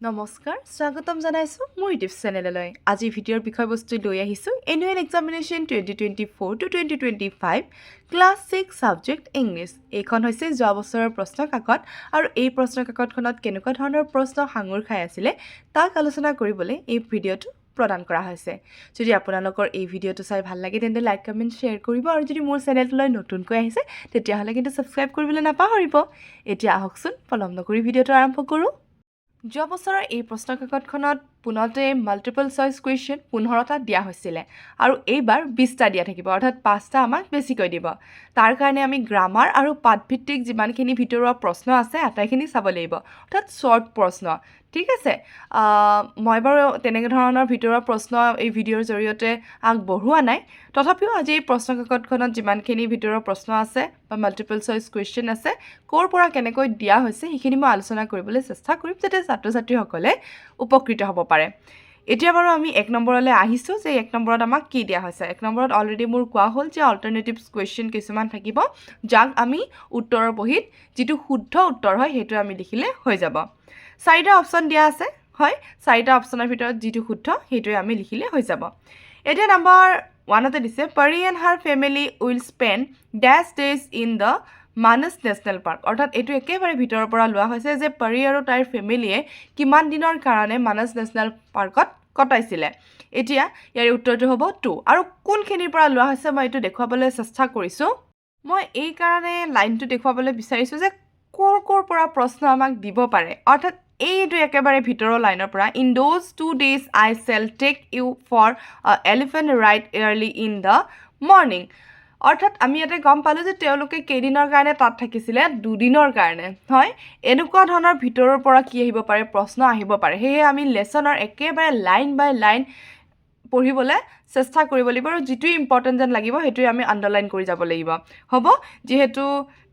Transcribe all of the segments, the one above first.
নমস্কাৰ স্বাগতম জনাইছো মোৰ ইউটিউব চেনেললৈ আজি ভিডিঅ'ৰ বিষয়বস্তু লৈ আহিছো annual examination 2024 to 2025 class 6 subject English এইখন হৈছে যোৱা বছৰৰ প্ৰশ্ন কাকত আৰু এই প্ৰশ্ন কাকতখনত কেনেকুৱা ধৰণৰ প্ৰশ্ন সাঙুৰ খাই আছিল তাক আলোচনা কৰিবলৈ এই ভিডিঅ'টো প্ৰদান কৰা হৈছে যদি আপোনালোকৰ এই ভিডিঅ'টো চাই ভাল লাগে তেন্তে লাইক কমেন্ট শেয়াৰ কৰিব আৰু যদি মোৰ চেনেলটোলৈ নতুনকৈ আহিছে তেতিয়াহ'লে কিন্তু সাবস্ক্ৰাইব কৰিবলৈ নাপাহৰিব এতিয়া আহকচোন পলম নকৰি ভিডিঅ'টো আৰম্ভ কৰোঁ যোৱা বছৰৰ এই প্ৰশ্ন কাকতখনত পুনতে মাল্টিপল চইচ কুৱেশ্যন 15টা দিয়া হৈছিলে আৰু এইবাৰ 20টা দিয়া থাকিব অৰ্থাৎ 5টা আমাক বেছিকৈ দিব তাৰ কাৰণে আমি গ্ৰামাৰ আৰু পাঠভিত্তিক যিমানখিনি ভিতৰুৱা প্ৰশ্ন আছে আটাইখিনি চাব লাগিব অৰ্থাৎ শৰ্ট প্ৰশ্ন ঠিক আছে মই বাৰু তেনেকৈ ধৰণৰ ভিতৰুৱা প্ৰশ্ন এই ভিডিঅ'ৰ জৰিয়তে আগবঢ়োৱা নাই তথাপিও আজি এই প্ৰশ্ন কাকতখনত যিমানখিনি ভিতৰুৱা প্ৰশ্ন আছে বা মাল্টিপল চইচ কুৱেশ্যন আছে ক'ৰ পৰা কেনেকৈ দিয়া হৈছে সেইখিনি মই আলোচনা কৰিবলৈ চেষ্টা কৰিম যাতে ছাত্ৰ ছাত্ৰীসকলে উপকৃত হ'ব পাৰে এতিয়া বাৰু আমি 1 নম্বৰলৈ আহিছোঁ যে 1 নম্বৰত আমাক কি দিয়া হৈছে 1 নম্বৰত অলৰেডি মোৰ কোৱা হ'ল যে অল্টাৰনেটিভছ কুৱেশ্যন কিছুমান থাকিব যাক আমি উত্তৰৰ বহীত যিটো শুদ্ধ উত্তৰ হয় সেইটো আমি লিখিলে হৈ যাব 4টা অপচন দিয়া আছে হয় 4টা অপচনৰ ভিতৰত যিটো শুদ্ধ সেইটোৱে আমি লিখিলে হৈ যাব এতিয়া নম্বৰ 1তে দিছে Pari and her family will spend dash days in the Manas national park অৰ্থাৎ এইটো একেবাৰে ভিতৰৰ পৰা লোৱা হৈছে যে পাৰি আৰু তাইৰ ফেমিলিয়ে কিমান দিনৰ কাৰণে মানস নেশ্যনেল পাৰ্কত কটাইছিলে এতিয়া ইয়াৰ উত্তৰটো হ'ব 2 আৰু কোনখিনিৰ পৰা লোৱা হৈছে মই এইটো দেখুৱাবলৈ চেষ্টা কৰিছোঁ মই এই কাৰণে লাইনটো দেখুৱাবলৈ বিচাৰিছোঁ যে ক'ৰ পৰা প্ৰশ্ন আমাক দিব পাৰে অৰ্থাৎ এইটো একেবাৰে ভিতৰৰ লাইনৰ পৰা in those 2 days I shall take you for elephant ride early in the morning অৰ্থাৎ আমি ইয়াতে গম পালোঁ যে তেওঁলোকে কেইদিনৰ কাৰণে তাত থাকিছিলে 2 দিনৰ কাৰণে হয় এনেকুৱা ধৰণৰ ভিতৰৰ পৰা কি আহিব পাৰে প্ৰশ্ন আহিব পাৰে সেয়ে আমি লেসনৰ একেবাৰে লাইন বাই লাইন পঢ়িবলৈ চেষ্টা কৰিব লাগিব আৰু যিটো ইম্পৰ্টেন্ট যেন লাগিব সেইটো আমি আন্ডাৰলাইন কৰি যাব লাগিব হ'ব যেহেতু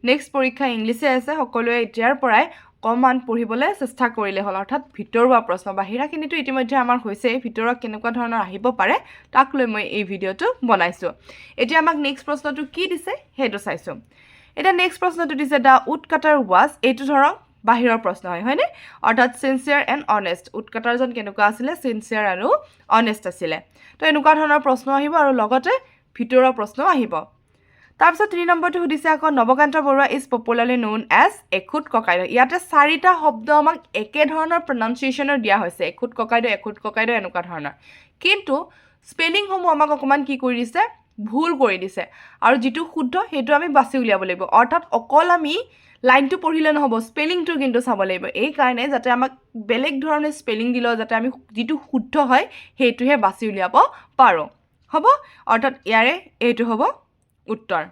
নেক্সট পৰীক্ষা ইংলিশে আছে সকলোৱে এতিয়াৰ পৰাই কমান পঢ়িবলৈ চেষ্টা কৰিলে হ'ল অৰ্থাৎ ভিতৰুৱা প্ৰশ্ন বাহিৰাখিনিটো ইতিমধ্যে আমাৰ হৈছে ভিতৰুৱা কেনেকুৱা ধৰণৰ আহিব পাৰে তাক লৈ মই এই ভিডিঅ'টো বনাইছোঁ এতিয়া আমাক নেক্সট প্ৰশ্নটো কি দিছে সেইটো চাইছোঁ এটা নেক্সট প্ৰশ্নটো দিছে দা উডকাটাৰ ৱাজ এইটো ধৰক বাহিৰৰ প্ৰশ্ন হয়নে অৰ্থাৎ সিনসিয়াৰ এণ্ড অনেষ্ট উডকাটাৰজন কেনেকুৱা আছিলে সিনসিয়াৰ আৰু অনেষ্ট আছিলে তো এনেকুৱা ধৰণৰ প্ৰশ্ন আহিব আৰু লগতে ভিতৰুৱা প্ৰশ্ন আহিব তাৰপিছত 3 নম্বৰটো সুধিছে আকৌ Nabakanta Barua is popularly known as Ekhud Kokaideu ইয়াতে 4টা শব্দ আমাক একে ধৰণৰ প্ৰনাউন্সিয়েচনৰ দিয়া হৈছে এখুত ককাইদেউ এনেকুৱা ধৰণৰ কিন্তু স্পেলিংসমূহ আমাক অকমান কি কৰি দিছে ভুল কৰি দিছে আৰু যিটো শুদ্ধ সেইটো আমি বাছি উলিয়াব লাগিব অৰ্থাৎ অকল আমি লাইনটো পঢ়িলে নহব স্পেলিংটো কিন্তু চাব লাগিব এই কাৰণে যাতে আমাক বেলেগ ধৰণে স্পেলিং দিলে যাতে আমি যিটো শুদ্ধ হয় সেইটোহে বাছি উলিয়াব পাৰো হ'ব অৰ্থাৎ ইয়াৰে এইটো হ'ব উত্তৰ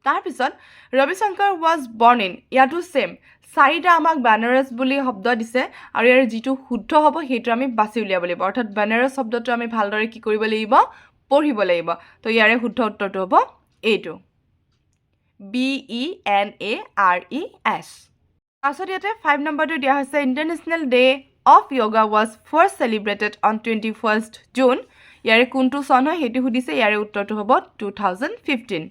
তাৰপিছত ৰবিশংকৰ ৱাজ বৰ্ন ইন ইয়াটো সেম 4টা আমাক বানাৰস বুলি শব্দ দিছে আৰু ইয়াৰ যিটো শুদ্ধ হ'ব সেইটো আমি বাছি উলিয়াব লাগিব অৰ্থাৎ বানাৰস শব্দটো আমি ভালদৰে কি কৰিব লাগিব পঢ়িব লাগিব তো ইয়াৰে শুদ্ধ উত্তৰটো হ'ব এইটো BENARES তাৰপিছত ইয়াতে 5 নম্বৰটো দিয়া হৈছে international day of yoga was first celebrated on 21st June ইয়াৰে কোনটো চন হয় সেইটো সুধিছে ইয়াৰে উত্তৰটো হ'ব 2015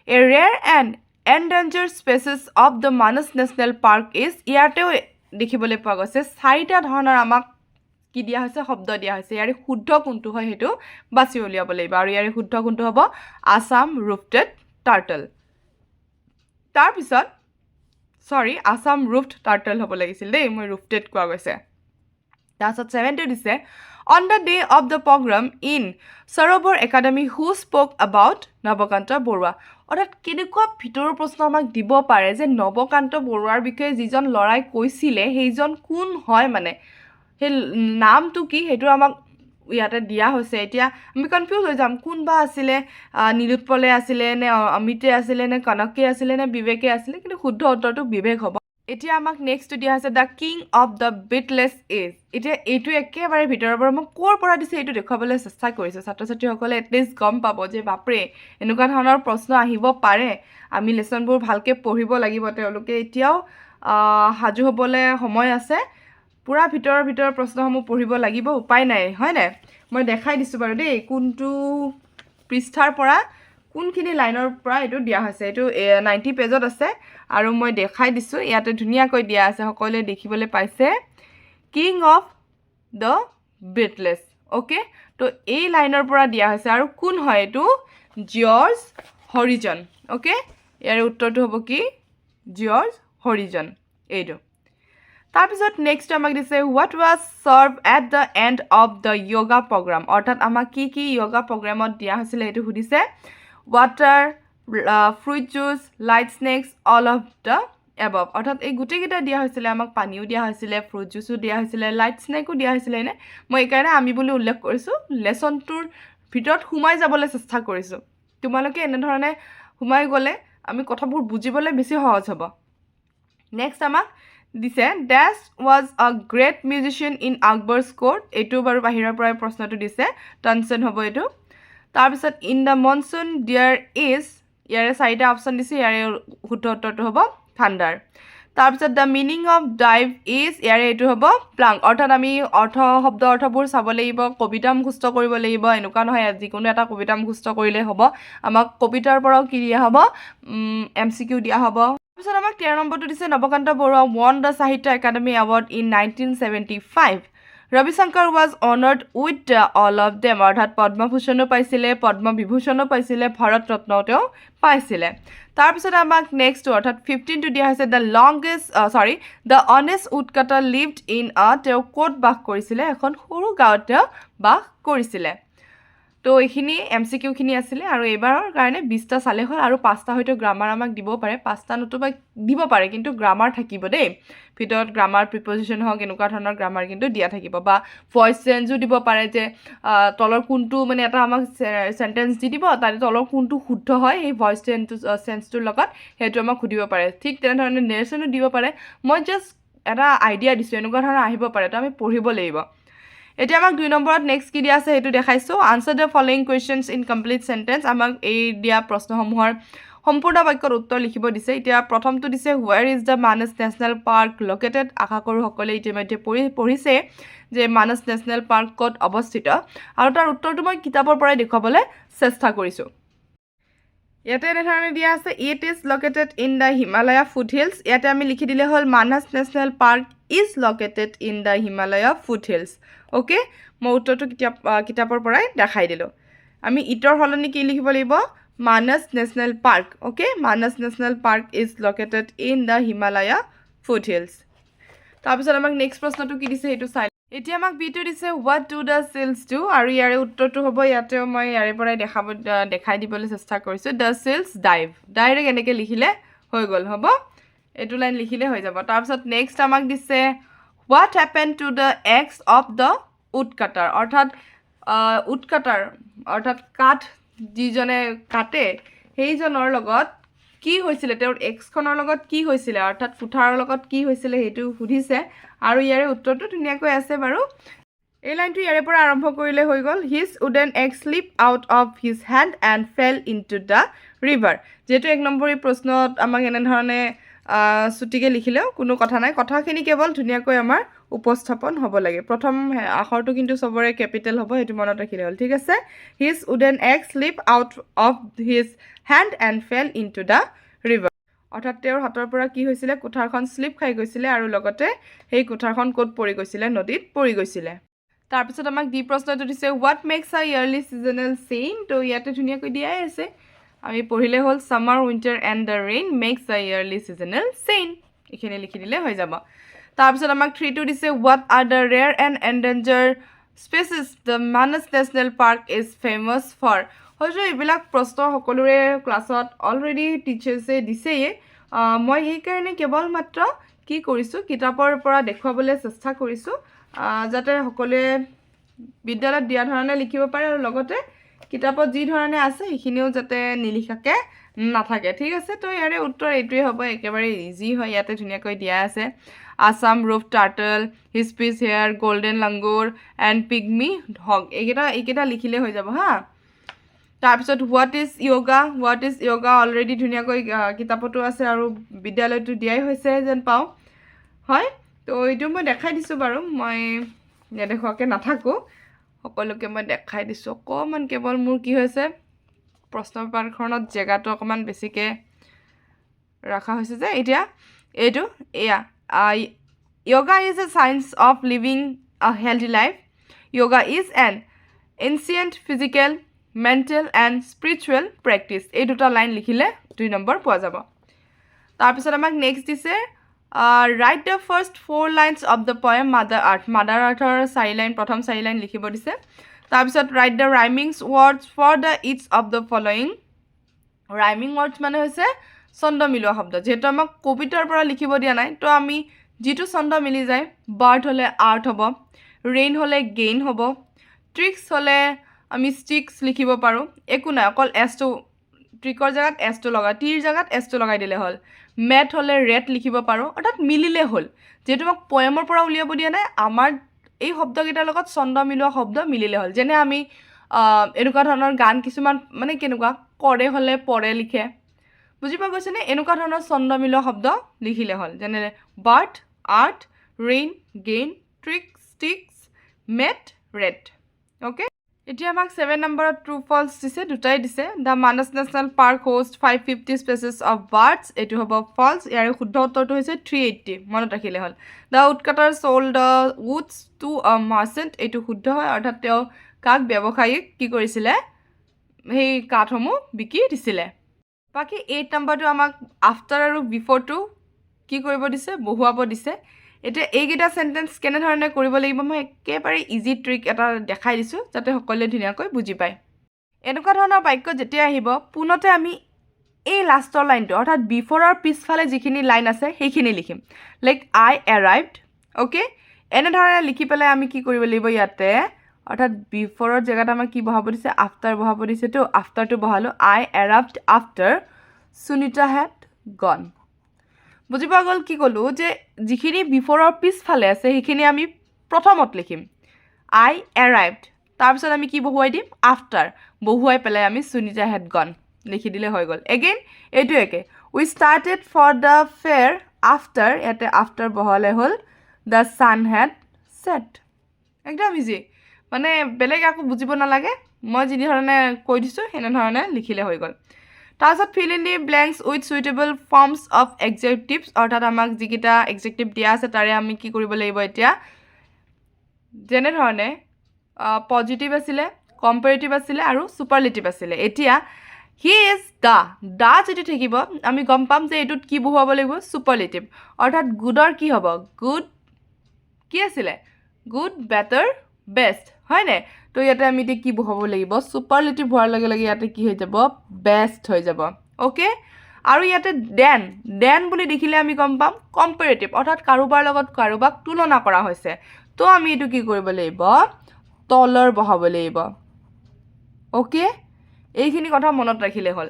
A rare and endangered species of the Manas National Park is ইয়াতেও দেখিবলৈ পোৱা গৈছে 4টা ধৰণৰ আমাক কি দিয়া হৈছে শব্দ দিয়া হৈছে ইয়াৰে শুদ্ধ কোনটো হয় সেইটো বাছি উলিয়াব লাগিব আৰু ইয়াৰে শুদ্ধ কোনটো হ'ব আসাম ৰুফটেড টাৰ্টল তাৰপিছত আসাম ৰুফড টাৰ্টল হ'ব লাগিছিল দেই মই ৰুফটেড কোৱা গৈছে তাৰপিছত 7টো দিছে On the day of the program in Sarovar Academy, who spoke about Nabakanta Barua অৰ্থাৎ কেনেকুৱা ভিতৰৰ প্ৰশ্ন আমাক দিব পাৰে যে নৱকান্ত বৰুৱাৰ বিষয়ে যিজন লৰাই কৈছিলে সেইজন কোন হয় মানে সেই নামটো কি সেইটো আমাক ইয়াতে দিয়া হৈছে এতিয়া আমি কনফিউজ হৈ যাম কোনবা আছিলে নীলোৎপলে আছিলে নে অমিতে আছিলে নে কনকে আছিলে নে বিবেকে আছিলে কিন্তু শুদ্ধ উত্তৰটো বিবেক হ'ব এতিয়া আমাক নেক্সট দিয়া হৈছে the king of the Beatles as এতিয়া এইটো একেবাৰে ভিতৰৰ পৰা মই ক'ৰ পৰা দিছে এইটো দেখুৱাবলৈ চেষ্টা কৰিছোঁ ছাত্ৰ ছাত্ৰীসকলে এটলিষ্ট গম পাব যে বাপৰে এনেকুৱা ধৰণৰ প্ৰশ্ন আহিব পাৰে আমি লেচনবোৰ ভালকৈ পঢ়িব লাগিব তেওঁলোকে এতিয়াও সাজু হ'বলৈ সময় আছে পুৰা ভিতৰৰ প্ৰশ্নসমূহ পঢ়িব লাগিব উপায় নাই হয়নে মই দেখাই দিছোঁ বাৰু দেই কোনটো পৃষ্ঠাৰ পৰা কোনখিনি লাইনৰ পৰা এইটো দিয়া হৈছে এইটো 90 পেজত আছে আৰু মই দেখাই দিছোঁ ইয়াতে ধুনীয়াকৈ দিয়া আছে সকলোৱে দেখিবলৈ পাইছে কিং অফ দ্য বিটলেছ অ'কে তো এই লাইনৰ পৰা দিয়া হৈছে আৰু কোন হয় এইটো জৰ্জ হৰিজন অ'কে ইয়াৰে উত্তৰটো হ'ব কি জৰ্জ হৰিজন এইটো তাৰপিছত নেক্সট আমাক দিছে what was served at the end of the yoga program অৰ্থাৎ আমাক কি য়োগা প্ৰগ্ৰামত দিয়া হৈছিলে এইটো সুধিছে water fruit juice light snacks all of the above অৰ্থাৎ এই গোটেইকেইটা দিয়া হৈছিলে আমাক পানীও দিয়া হৈছিলে ফ্ৰুইট জুচো দিয়া হৈছিলে লাইট স্নেকো দিয়া হৈছিলে এনে মই এইকাৰণে আমি বুলি উল্লেখ কৰিছোঁ লেচনটোৰ ভিতৰত সোমাই যাবলৈ চেষ্টা কৰিছোঁ তোমালোকে এনেধৰণে সোমাই গ'লে আমি কথাবোৰ বুজিবলৈ বেছি সহজ হ'ব নেক্সট আমাক দিছে ডেছ ৱাজ আ গ্ৰেট মিউজিচিয়ান ইন আকবৰ্ছ কোৰ্ট এইটো বাৰু বাহিৰৰ পৰাই প্ৰশ্নটো দিছে টনচন হ'ব এইটো তাৰপিছত in the monsoon dear is ইয়াৰে 4টা অপশ্যন দিছে ইয়াৰে শুদ্ধ উত্তৰটো হ'ব থাণ্ডাৰ তাৰপিছত the meaning of dive is ইয়াৰে এইটো হ'ব প্লাং অৰ্থাৎ আমি অৰ্থবোৰ চাব লাগিব কবিতা মুখস্থ কৰিব লাগিব এনেকুৱা নহয় যিকোনো এটা কবিতা মুখস্থ কৰিলে হ'ব আমাক কবিতাৰ পৰাও কি দিয়া হ'ব MCQ দিয়া হ'ব তাৰপিছত আমাক 13 নম্বৰটো দিছে নৱকান্ত বৰুৱা won the সাহিত্য academy award in 1975 Ravishankar was honoured with all of them অৰ্থাৎ পদ্মভূষণো পাইছিলে পদ্মবিভূষণো পাইছিলে ভাৰত ৰত্নও তেওঁ পাইছিলে তাৰপিছত আমাক নেক্সট অৰ্থাৎ 15টো দিয়া হৈছে দ্য অনেষ্ট উডকাটাৰ লিভড ইন তেওঁ ক'ত বাস কৰিছিলে এখন সৰু গাঁৱত তেওঁ বাস কৰিছিলে তো এইখিনি MCQখিনি আছিলে আৰু এইবাৰৰ কাৰণে 20টা চালে হ'ল আৰু 5টা হয়তো গ্ৰামাৰ আমাক দিব পাৰে 5টা নতুবা দিব পাৰে কিন্তু গ্ৰামাৰ থাকিব দেই ভিতৰত গ্ৰামাৰ প্ৰিপজিশ্যন হওক এনেকুৱা ধৰণৰ গ্ৰামাৰ কিন্তু দিয়া থাকিব বা ভইচ চেঞ্জো দিব পাৰে যে তলৰ কোনটো মানে এটা আমাক সেন্টেন্স দি দিব তাৰে তলৰ কোনটো শুদ্ধ হয় সেই ভইচ চেঞ্জটোৰ লগত সেইটো আমাক সুধিব পাৰে ঠিক তেনেধৰণে নেৰেশ্যনো দিব পাৰে মই জাষ্ট এটা আইডিয়া দিছোঁ এনেকুৱা ধৰণৰ আহিব পাৰে তো আমি পঢ়িব লাগিব এতিয়া আমাক 2 নম্বৰত নেক্সট কি দিয়া আছে সেইটো দেখাইছোঁ answer the following questions in complete sentence আমাক এই দিয়া প্ৰশ্নসমূহৰ সম্পূৰ্ণ বাক্যৰ উত্তৰ লিখিব দিছে এতিয়া প্ৰথমটো দিছে where is the Manas national park located আশা কৰোঁ সকলোৱে ইতিমধ্যে পঢ়িছে যে মানস নেশ্যনেল পাৰ্ক ক'ত অৱস্থিত আৰু তাৰ উত্তৰটো মই কিতাপৰ পৰাই দেখুৱাবলৈ চেষ্টা কৰিছোঁ ইয়াতে এনেধৰণে দিয়া আছে it is located in the Himalaya foothills ইয়াতে আমি লিখি দিলে হ'ল Manas national park is located in the Himalaya foothills okay মই উত্তৰটো কিতাপৰ পৰাই দেখাই দিলোঁ আমি ইটৰ সলনি কি লিখিব লাগিব Manas national park okay Manas national park is located in the Himalaya foothills তাৰপিছত আমাক নেক্সট প্ৰশ্নটো কি দিছে সেইটো চাই এতিয়া আমাক বিটো দিছে what do the seals do আৰু ইয়াৰে উত্তৰটো হ'ব ইয়াতেও মই ইয়াৰে পৰাই দেখাই দিবলৈ চেষ্টা কৰিছোঁ দ্য চিলছ ডাইভ ডাইৰেক্ট এনেকৈ লিখিলে হৈ গ'ল হ'ব এইটো লাইন লিখিলে হৈ যাব তাৰপিছত নেক্সট আমাক দিছে what happen to the axe of the woodcutter অৰ্থাৎ কাঠ যিজনে কাটে সেইজনৰ লগত কি হৈছিলে তেওঁৰ এক্সখনৰ লগত কি হৈছিলে অৰ্থাৎ কুঠাৰৰ লগত কি হৈছিলে সেইটো সুধিছে আৰু ইয়াৰে উত্তৰটো ধুনীয়াকৈ আছে বাৰু এই লাইনটো ইয়াৰে পৰা আৰম্ভ কৰিলে হৈ গ'ল his wooden axe slip out of his hand and fell into the river যিহেতু 1 নম্বৰী প্ৰশ্নত আমাক এনেধৰণে চুটিকে লিখিলেও কোনো কথা নাই কথাখিনি কেৱল ধুনীয়াকৈ আমাৰ উপস্থাপন হ'ব লাগে প্ৰথম আখৰটো কিন্তু সবৰে কেপিটেল হ'ব সেইটো মনত ৰাখিলে হ'ল ঠিক আছে his wooden axe slip out of his hand and fell into the river অৰ্থাৎ তেওঁৰ হাতৰ পৰা কি হৈছিলে কুঠাৰখন স্লিপ খাই গৈছিলে আৰু লগতে সেই কুঠাৰখন ক'ত পৰি গৈছিলে নদীত পৰি গৈছিলে তাৰপিছত আমাক দি প্ৰশ্নটো দিছে what makes a yearly seasonal chain তো ইয়াতে ধুনীয়াকৈ দিয়াই আছে আমি পঢ়িলে হ'ল summer winter and the rain makes a yearly seasonal chain এইখিনি লিখি দিলে হৈ যাব তাৰপিছত আমাক 3টো দিছে what are the rare and endangered species the Manas national park is famous for হয়তো এইবিলাক প্ৰশ্ন সকলোৰে ক্লাছত অলৰেডি টিচাৰ্ছে দিছেই মই সেইকাৰণে কেৱল মাত্ৰ কি কৰিছোঁ কিতাপৰ পৰা দেখুৱাবলৈ চেষ্টা কৰিছোঁ যাতে সকলোৱে বিদ্যালয়ত দিয়া ধৰণে লিখিব পাৰে আৰু লগতে কিতাপত যি ধৰণে আছে সেইখিনিও যাতে নিলিখাকে নাথাকে ঠিক আছে তো ইয়াৰে উত্তৰ এইটোৱে হ'ব একেবাৰে ইজি হয় ইয়াতে ধুনীয়াকৈ দিয়া আছে Assam roof turtle hispid hare golden langur and pygmy hog এইকেইটা লিখিলে হৈ যাব হা তাৰপিছত হোৱাট ইজ য়োগা অলৰেডি ধুনীয়াকৈ কিতাপতো আছে আৰু বিদ্যালয়তো দিয়াই হৈছে যেন পাওঁ হয় তো এইটো মই দেখাই দিছোঁ বাৰু মই নেদেখুৱাকৈ নাথাকোঁ সকলোকে মই দেখাই দিছোঁ অকণমান কেৱল মোৰ কি হৈছে প্ৰশ্ন পেপাৰখনত জেগাটো অকণমান বেছিকৈ ৰখা হৈছে যে এতিয়া এইটো এয়া yoga is a science of living a healthy life. Yoga is an ancient physical, mental and spiritual practice. এই দুটা লাইন লিখিলে 2 নম্বৰ পোৱা যাব তাৰপিছত আমাক নেক্সট দিছে write the first 4 lines of the poem Mother Earth. Mother Earthৰ 4 line প্ৰথম 4 line লিখিব দিছে তাৰপিছত write the rhyming words for the each of the following. rhyming words মানে হৈছে ছন্দ মিলোৱা শব্দ যেহেতু আমাক কবিতাৰ পৰা লিখিব দিয়া নাই তো আমি যেটো ছন্দ মিলি যায় বাৰ্ড হলে আৰ্ট হ'ব ৰেইন হলে গেইন হ'ব ট্ৰিক্স হলে আমি ষ্টিক্স লিখিব পাৰো একো নাই অকল এছ টো ট্ৰিকৰ জাগাত এছ টো লগাই টিৰ জাগাত এছ টো লগাই দিলে হ'ল মেট হলে ৰেট লিখিব পাৰো অৰ্থাৎ মিলিলে হ'ল যেটো আমাক পয়েমৰ পৰা উলিয়াব দিয়া নাই আমাৰ এই শব্দকেইটাৰ লগত ছন্দ মিলোৱা শব্দ মিলিলে হ'ল যেনে আমি এনেকুৱা ধৰণৰ গান কিছুমান মানে কেনেকুৱা কৰে হলে পৰে লিখে বুজি পা গৈছে নে এনেকুৱা ধৰণৰ ছন্দ মিলোৱা শব্দ লিখিলে হ'ল যেনে bird art rain gain trick sticks mat rat okay এতিয়া আমাক 7 নম্বৰত ট্ৰু ফলছ দিছে দুটাই দিছে the Manas national park host 550 species of birds এইটো হ'ব ফলছ ইয়াৰ শুদ্ধ উত্তৰটো হৈছে 380 মনত ৰাখিলে হ'ল the woodcutter sold the woods to a merchant এইটো শুদ্ধ হয় অৰ্থাৎ তেওঁ কাক ব্যৱসায়ীক কি কৰিছিলে সেই কাঠসমূহ বিকি দিছিলে বাকি 8 নম্বৰটো আমাক আফটাৰ আৰু বিফৰটো কি কৰিব দিছে বহুৱাব দিছে এটা এইকেইটা সেন্টেন্স কেনে ধৰণে কৰিব লাগিব মই একেবাৰে ইজি ট্ৰিক এটা দেখাই দিছো যাতে সকলোৱে ধুনীয়াকৈ বুজি পায় এনেকুৱা ধৰণৰ বাক্য যেতিয়া আহিব পুনতে আমি এই লাষ্টৰ লাইনটো অৰ্থাৎ বিফৰৰ পিছফালে যিখিনি লাইন আছে সেইখিনি লিখিম লাইক আই এৰাইভড ওকে এনে ধৰণে লিখি পেলাই আমি কি কৰিব লাগিব ইয়াতে অৰ্থাৎ বিফৰৰ জেগাত আমাক কি বহাব দিছে আফটাৰ বহাব দিছে তো আফটাৰটো বহালো I arrived after Sunita had gone বুজি পোৱা গ'ল কি ক'লো যে যিখিনি বিফৰৰ পিছফালে আছে সেইখিনি আমি প্ৰথমত লিখিম আই এৰাইভড তাৰপিছত আমি কি বহুৱাই দিম আফটাৰ বহুৱাই পেলাই আমি সুনিতা হ্যাড গন লিখি দিলে হৈ গ'ল এগেইন এইটো একে we started for the fair after ইয়াতে আফটাৰ বহালে হ'ল দ্য ছান হ্যাড ছেট একদম ইজি মানে বেলেগ একো বুজিব নালাগে মই যি ধৰণে কৈ দিছোঁ সেনেধৰণে লিখিলে হৈ গ'ল তাৰপিছত fill in the blanks with suitable forms of adjectives অৰ্থাৎ আমাক যিকেইটা এডজেক্টিভ দিয়া আছে তাৰে আমি কি কৰিব লাগিব এতিয়া যেনেধৰণে পজিটিভ আছিলে কম্পেৰেটিভ আছিলে আৰু ছুপাৰলেটিভ আছিলে এতিয়া হি ইজ দা যদি থাকিব আমি গম পাম যে এইটোত কি বহুৱাব লাগিব ছুপাৰলেটিভ অৰ্থাৎ গুডৰ কি হ'ব গুড কি আছিলে গুড বেটাৰ বেষ্ট হয়নে তো ইয়াতে আমি এতিয়া কি বহুৱাব লাগিব ছুপাৰলেটিভ হোৱাৰ লগে লগে ইয়াতে কি হৈ যাব বেষ্ট হৈ যাব ওকে আৰু ইয়াতে দেন বুলি দেখিলে আমি গম পাম কম্পেৰেটিভ অৰ্থাৎ কাৰোবাৰ লগত কাৰোবাক তুলনা কৰা হৈছে তো আমি এইটো কি কৰিব লাগিব তলৰ বহাব লাগিব ওকে এইখিনি কথা মনত ৰাখিলে হ'ল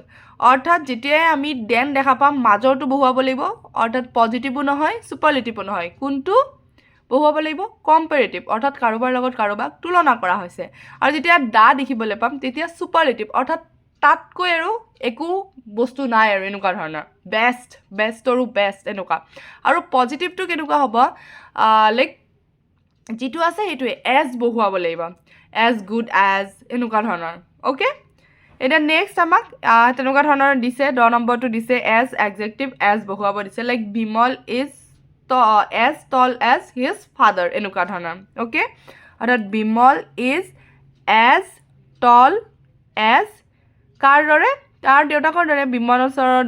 অৰ্থাৎ যেতিয়াই আমি দেন দেখা পাম মাজৰটো বহুৱাব লাগিব অৰ্থাৎ পজিটিভো নহয় ছুপাৰলেটিভো নহয় কোনটো বহুৱাব লাগিব কম্পেৰেটিভ অৰ্থাৎ কাৰোবাৰ লগত কাৰোবাক তুলনা কৰা হৈছে আৰু যেতিয়া দা দেখিবলৈ পাম তেতিয়া ছুপাৰলেটিভ অৰ্থাৎ তাতকৈ আৰু একো বস্তু নাই আৰু এনেকুৱা ধৰণৰ বেষ্টৰো বেষ্ট এনেকুৱা আৰু পজিটিভটো কেনেকুৱা হ'ব লাইক যিটো আছে সেইটোৱে এজ বহুৱাব লাগিব এজ গুড এজ এনেকুৱা ধৰণৰ ওকে এতিয়া নেক্সট আমাক তেনেকুৱা ধৰণৰ দিছে 10 নম্বৰটো দিছে এজ এডজেক্টিভ এজ বহুৱাব দিছে like Bimal is as tall as his father এনেকুৱা ধৰণৰ ওকে অৰ্থাৎ Bimal is as tall as কাৰ দৰে তাৰ দেউতাকৰ দৰে বিমলৰ ওচৰৰ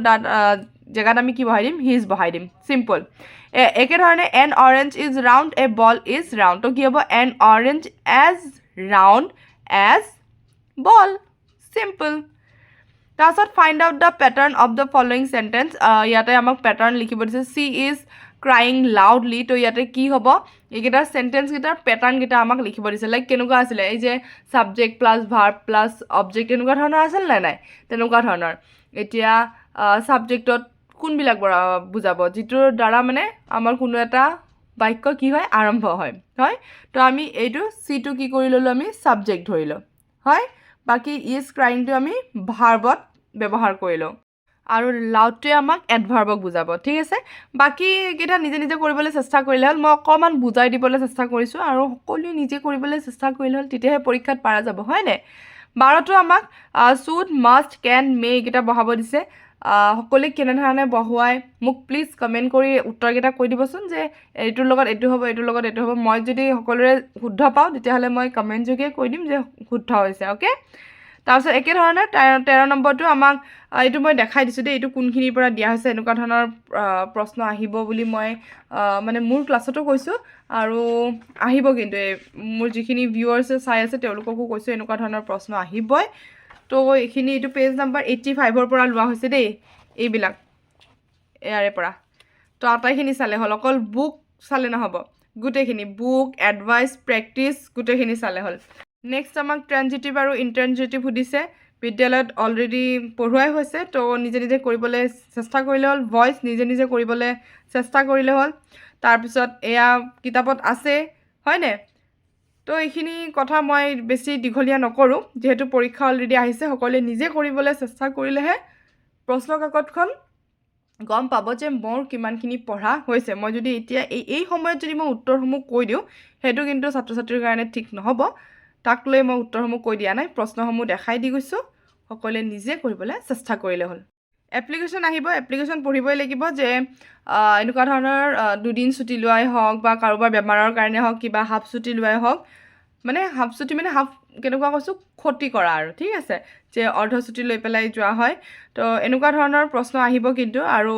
জেগাত আমি কি বহাই দিম হিজ বহাই দিম সিম্পল একেধৰণে an orange is round a ball is round তো কি হ'ব an orange as round as ball simple তাৰপিছত find out the pattern of the following sentence ইয়াতে আমাক পেটাৰ্ণ লিখিব দিছে চি ইজ ক্ৰাইং লাউডলি তো ইয়াতে কি হ'ব এইকেইটা চেণ্টেন্সকেইটাৰ পেটাৰ্ণকেইটা আমাক লিখিব দিছে লাইক কেনেকুৱা আছিলে এই যে subject plus verb plus object এনেকুৱা ধৰণৰ আছিল নে নাই তেনেকুৱা ধৰণৰ এতিয়া ছাবজেক্টত কোনবিলাক বুজাব যিটোৰ দ্বাৰা মানে আমাৰ কোনো এটা বাক্য কি হয় আৰম্ভ হয় তো আমি এইটো চিটো কি কৰি ল'লোঁ আমি ছাবজেক্ট ধৰিলোঁ হয় বাকি ইজ ক্ৰাইংটো আমি ভাৰ্বত ব্যৱহাৰ কৰিলোঁ আৰু লাউডটোৱে আমাক এডভাৰ্বক বুজাব ঠিক আছে বাকি কেইটা নিজে নিজে কৰিবলৈ চেষ্টা কৰিলে হ'ল মই অকণমান বুজাই দিবলৈ চেষ্টা কৰিছোঁ আৰু সকলোৱে নিজে কৰিবলৈ চেষ্টা কৰিলে হ'ল তেতিয়াহে পৰীক্ষাত পাৰা যাব হয়নে 12টো আমাক শুড মাষ্ট কেন মে এইকেইটা বহাব দিছে সকলোৱে কেনেধৰণে বহোৱাই মোক প্লিজ কমেণ্ট কৰি উত্তৰকেইটা কৈ দিবচোন যে এইটোৰ লগত এইটো হ'ব এইটোৰ লগত এইটো হ'ব মই যদি সকলোৰে শুদ্ধ পাওঁ তেতিয়াহ'লে মই কমেণ্ট যোগে কৈ দিম যে শুদ্ধ হৈছে অ'কে তাৰপিছত একেধৰণে 13 নম্বৰটো আমাক এইটো মই দেখাই দিছোঁ দেই এইটো কোনখিনিৰ পৰা দিয়া হৈছে এনেকুৱা ধৰণৰ প্ৰশ্ন আহিব বুলি মই মানে মোৰ ক্লাছতো কৈছোঁ আৰু আহিব কিন্তু মোৰ যিখিনি ভিউৱাৰ্ছে চাই আছে তেওঁলোককো কৈছোঁ এনেকুৱা ধৰণৰ প্ৰশ্ন আহিবই তো এইখিনি এইটো পেজ নাম্বাৰ 85ৰ পৰা লোৱা হৈছে দেই এইবিলাক ইয়াৰে পৰা তো আটাইখিনি চালে হ'ল অকল বুক চালে নহ'ব গোটেইখিনি বুক এডভাইচ প্ৰেক্টিচ গোটেইখিনি চালে হ'ল নেক্সট আমাক ট্ৰানজিটিভ আৰু ইণ্টাৰনজিটিভ সুধিছে বিদ্যালয়ত অলৰেডি পঢ়ুৱাই হৈছে তো নিজে নিজে কৰিবলৈ চেষ্টা কৰিলে হ'ল ভইচ নিজে নিজে কৰিবলৈ চেষ্টা কৰিলে হ'ল তাৰপিছত এয়া কিতাপত আছে হয়নে তো এইখিনি কথা মই বেছি দীঘলীয়া নকৰোঁ যিহেতু পৰীক্ষা অলৰেডি আহিছে সকলোৱে নিজে কৰিবলৈ চেষ্টা কৰিলেহে প্ৰশ্ন কাকতখন গম পাব যে মোৰ কিমানখিনি পঢ়া হৈছে মই যদি এতিয়া এই সময়ত যদি মই উত্তৰসমূহ কৈ দিওঁ সেইটো কিন্তু ছাত্ৰ ছাত্ৰীৰ কাৰণে ঠিক নহ'ব তাক লৈ মই উত্তৰসমূহ কৈ দিয়া নাই প্ৰশ্নসমূহ দেখাই দি গৈছোঁ সকলোৱে নিজে কৰিবলৈ চেষ্টা কৰিলে হ'ল এপ্লিকেশ্যন আহিব এপ্লিকেশ্যন পঢ়িবই লাগিব যে এনেকুৱা ধৰণৰ দুদিন ছুটি লোৱাই হওক বা কাৰোবাৰ বেমাৰৰ কাৰণে হওক কিবা হাফ ছুটি লোৱাই হওক মানে হাফ ছুটি মানে হাফ কেনেকুৱা কৈছোঁ ক্ষতি কৰা আৰু ঠিক আছে যে অৰ্ধ ছুটি লৈ পেলাই যোৱা হয় তো এনেকুৱা ধৰণৰ প্ৰশ্ন আহিব কিন্তু আৰু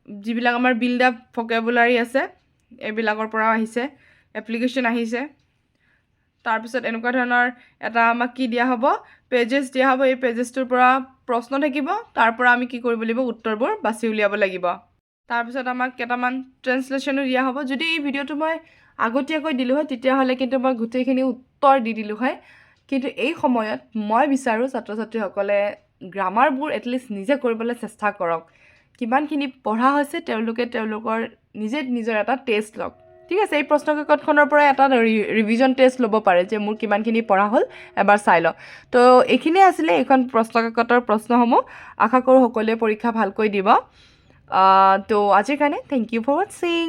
যিবিলাক আমাৰ বিল্ড আপ ভকেবুলাৰী আছে এইবিলাকৰ পৰাও আহিছে এপ্লিকেশ্যন আহিছে তাৰপিছত এনেকুৱা ধৰণৰ এটা আমাক কি দিয়া হ'ব পেজেছ দিয়া হ'ব এই পেজেছটোৰ পৰা প্ৰশ্ন থাকিব তাৰ পৰা আমি কি কৰিব লাগিব উত্তৰবোৰ বাছি উলিয়াব লাগিব তাৰপিছত আমাক কেইটামান ট্ৰেন্সলেশ্যনো দিয়া হ'ব যদি এই ভিডিঅ'টো মই আগতীয়াকৈ দিলোঁ হয় তেতিয়াহ'লে কিন্তু মই গোটেইখিনি উত্তৰ দি দিলোঁ হয় কিন্তু এই সময়ত মই বিচাৰোঁ ছাত্ৰ ছাত্ৰীসকলে গ্ৰামাৰবোৰ এটলিষ্ট নিজে কৰিবলৈ চেষ্টা কৰক কিমানখিনি পঢ়া হৈছে তেওঁলোকে তেওঁলোকৰ নিজে নিজৰ এটা টেষ্ট লওক ঠিক আছে এই প্ৰশ্ন কাকতখনৰ পৰা এটা ৰিভিজন টেষ্ট ল'ব পাৰে যে মোৰ কিমানখিনি পঢ়া হ'ল এবাৰ চাই লওক তো এইখিনিয়ে আছিলে এইখন প্ৰশ্ন কাকতৰ প্ৰশ্নসমূহ আশা কৰোঁ সকলোৱে পৰীক্ষা ভালকৈ দিব তো আজিৰ কাৰণে থেংক ইউ ফৰ ৱাচিং